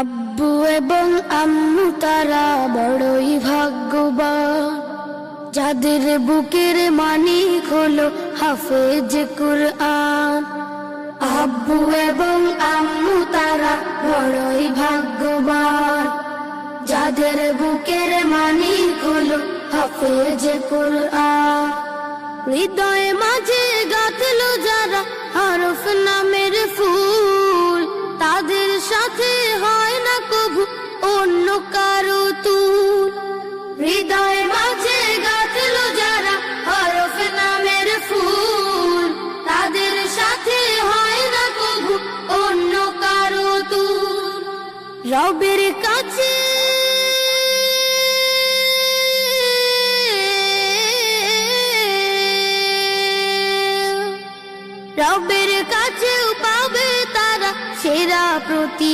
আব্বু এবং আম্মু তারা বড়ই ভাগ্যবান, যাদের বুকের মানিক হলো হাফেজ কুরআন। আব্বু এবং আম্মু তারা বড়ই ভাগ্যবান, যাদের বুকের মানিক হলো হাফেজ কুরআন। হৃদয় মাঝে গাঁথলো যারা হরফ নামের ফুল, তাদের সাথে হয় না কবু অন্য কারো তুল। হৃদয় মাঝে গাঁথলো যারা হরফ নামের ফুল, তাদের সাথে হয় না কবু অন্য কারো তুল। রবের কাছে রবের কাছেও পাবে তারা সেরা প্রতি